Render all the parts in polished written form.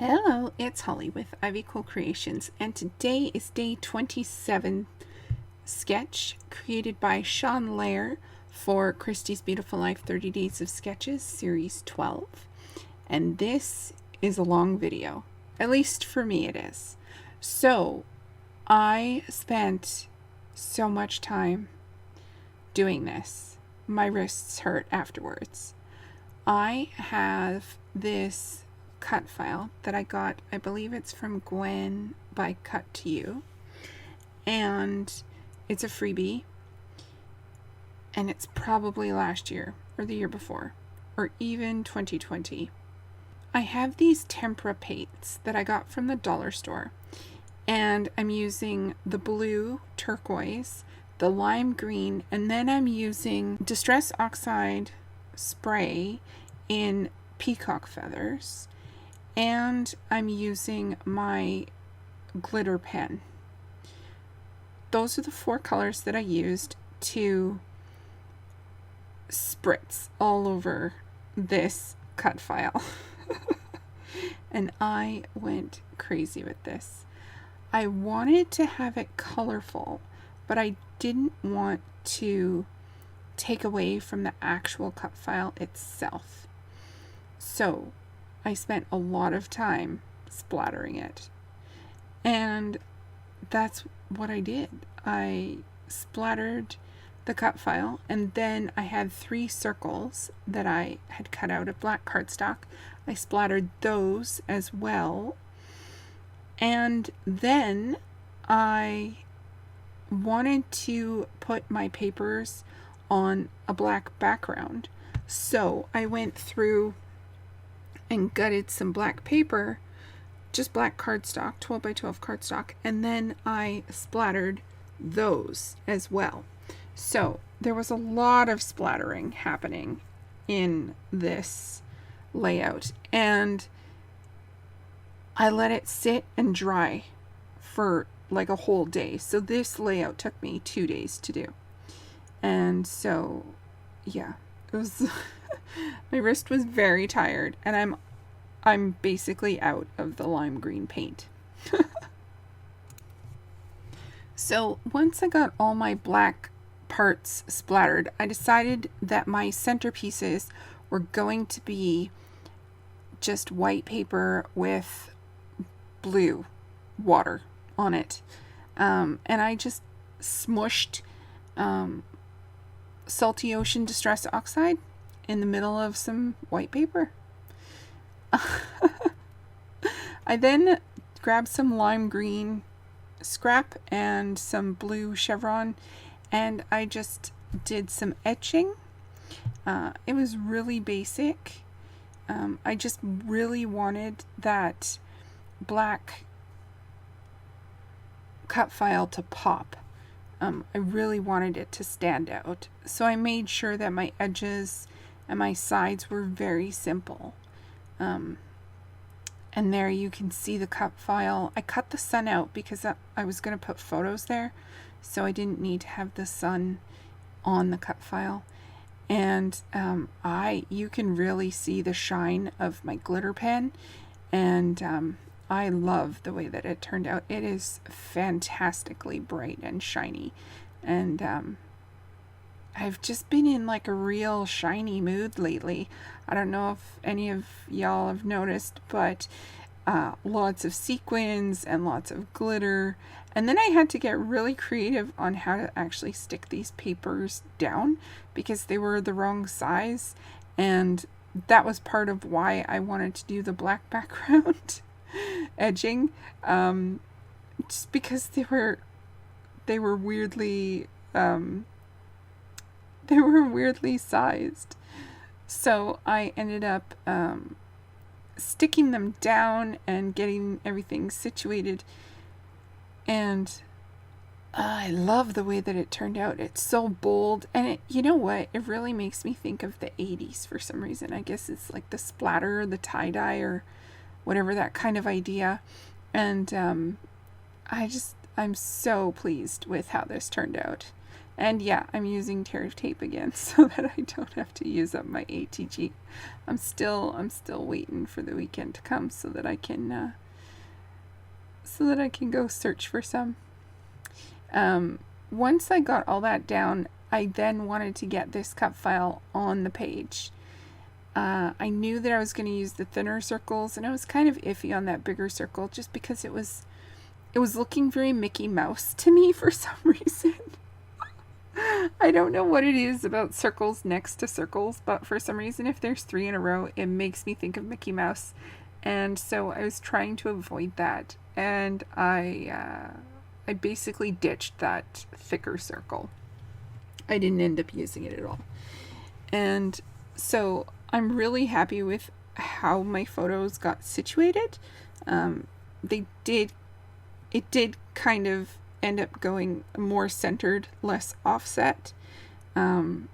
Hello, it's Holly with Ivy Cool Creations, and today is day 27 sketch created by Shawn Lahr for Christie's Beautiful Life 30 Days of Sketches, Series 12. And this is a long video, at least for me it is. So, I spent so much time doing this. My wrists hurt afterwards. I have this cut file that I got, I believe it's from Gwen by Cut to You, and it's a freebie, and it's probably last year or the year before or even 2020. I have these tempera paints that I got from the dollar store, and I'm using the blue turquoise, the lime green, and then I'm using Distress Oxide spray in peacock feathers, and I'm using my glitter pen. Those are the four colors that I used to spritz all over this cut file. And I went crazy with this. I wanted to have it colorful, but I didn't want to take away from the actual cut file itself. So I spent a lot of time splattering it, and that's what I did. I splattered the cut file, and then I had 3 circles that I had cut out of black cardstock. I splattered those as well, and then I wanted to put my papers on a black background, so I went through and gutted some black paper, just black cardstock, 12 by 12 cardstock, and then I splattered those as well. So there was a lot of splattering happening in this layout, and I let it sit and dry for like a whole day. So this layout took me 2 days to do. And so yeah, it was my wrist was very tired, and I'm basically out of the lime green paint. So once I got all my black parts splattered, I decided that my centerpieces were going to be just white paper with blue water on it. And I just smushed Salty Ocean Distress Oxide in the middle of some white paper. I then grabbed some lime green scrap and some blue chevron, and I just did some etching. It was really basic. I just really wanted that black cut file to pop. I really wanted it to stand out. So I made sure that my edges and my sides were very simple. And there you can see the cut file. I cut the sun out because I was going to put photos there, so I didn't need to have the sun on the cut file. And you can really see the shine of my glitter pen, and I love the way that it turned out. It is fantastically bright and shiny, and I've just been in like a real shiny mood lately. I don't know if any of y'all have noticed, but lots of sequins and lots of glitter. And then I had to get really creative on how to actually stick these papers down because they were the wrong size. And that was part of why I wanted to do the black background edging. Just because they were weirdly sized. So I ended up sticking them down and getting everything situated, and I love the way that it turned out. It's so bold, and you know what? It really makes me think of the 80s for some reason. I guess it's like the splatter, the tie-dye, or whatever, that kind of idea. And I'm so pleased with how this turned out. And yeah, I'm using tear tape again so that I don't have to use up my ATG. I'm still waiting for the weekend to come so that I can go search for some. Once I got all that down, I then wanted to get this cut file on the page. I knew that I was going to use the thinner circles, and I was kind of iffy on that bigger circle just because it was looking very Mickey Mouse to me for some reason. I don't know what it is about circles next to circles, but for some reason, if there's 3 in a row, it makes me think of Mickey Mouse. And so I was trying to avoid that, and I basically ditched that thicker circle. I didn't end up using it at all. And so I'm really happy with how my photos got situated. It did kind of end up going more centered, less offset. And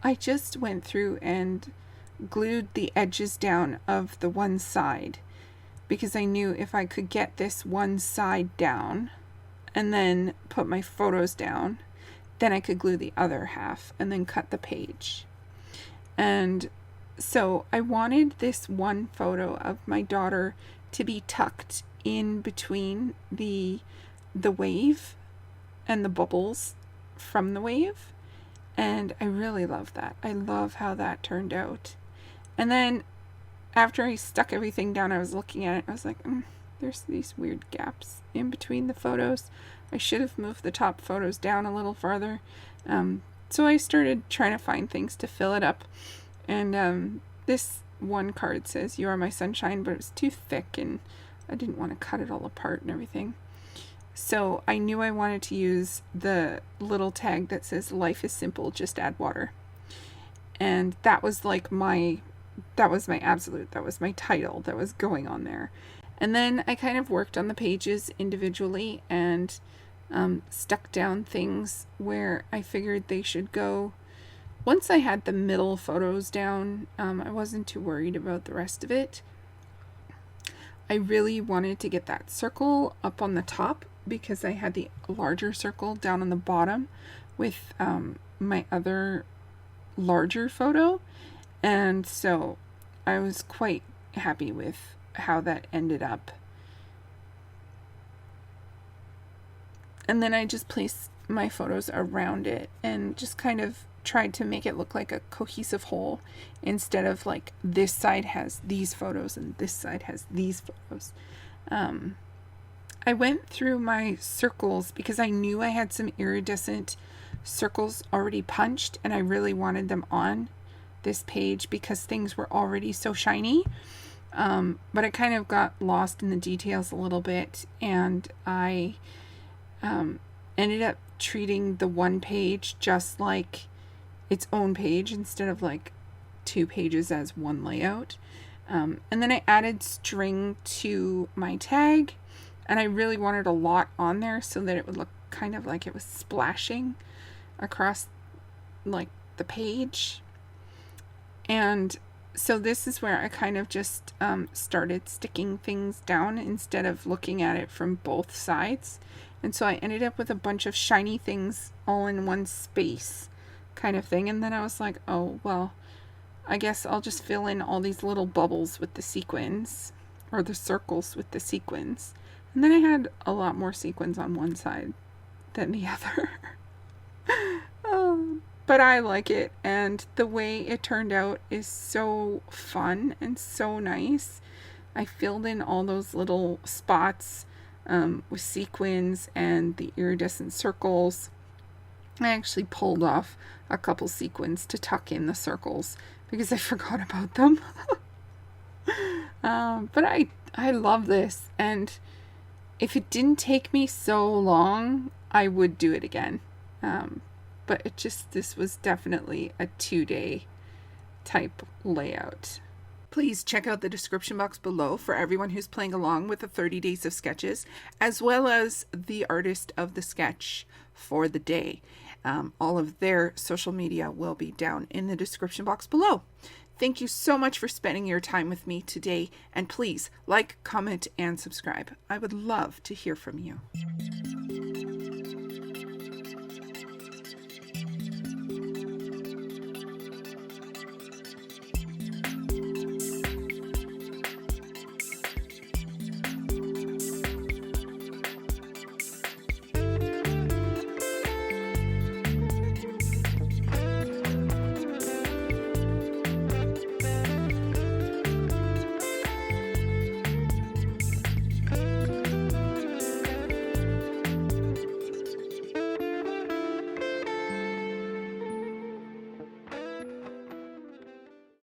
I just went through and glued the edges down of the one side, because I knew if I could get this one side down and then put my photos down, then I could glue the other half and then cut the page. And so I wanted this one photo of my daughter to be tucked in between the wave and the bubbles from the wave. And I really love that. I love how that turned out. And then after I stuck everything down, I was looking at it. I was like, there's these weird gaps in between the photos. I should have moved the top photos down a little farther. So I started trying to find things to fill it up. And this one card says, "You are my sunshine," but it was too thick and I didn't want to cut it all apart and everything. So I knew I wanted to use the little tag that says, "Life is simple, just add water." And that was like my title that was going on there. And then I kind of worked on the pages individually and stuck down things where I figured they should go. Once I had the middle photos down, I wasn't too worried about the rest of it. I really wanted to get that circle up on the top because I had the larger circle down on the bottom with my other larger photo. And so I was quite happy with how that ended up. And then I just placed my photos around it and just kind of tried to make it look like a cohesive whole instead of like this side has these photos and this side has these photos. I went through my circles because I knew I had some iridescent circles already punched and I really wanted them on this page because things were already so shiny. But I kind of got lost in the details a little bit, and I ended up treating the one page just like its own page instead of like 2 pages as one layout. And then I added string to my tag, and I really wanted a lot on there so that it would look kind of like it was splashing across like the page. And so this is where I kind of just started sticking things down instead of looking at it from both sides. And so I ended up with a bunch of shiny things all in one space kind of thing. And then I was like, oh, well, I guess I'll just fill in all these little bubbles with the sequins, or the circles with the sequins. And then I had a lot more sequins on one side than the other. But I like it, and the way it turned out is so fun and so nice. I filled in all those little spots with sequins and the iridescent circles. I actually pulled off a couple sequins to tuck in the circles because I forgot about them. But I love this, and if it didn't take me so long, I would do it again. But this was definitely a 2-day type layout. Please check out the description box below for everyone who's playing along with the 30 days of sketches, as well as the artist of the sketch for the day. All of their social media will be down in the description box below. Thank you so much for spending your time with me today, and please like, comment, and subscribe. I would love to hear from you.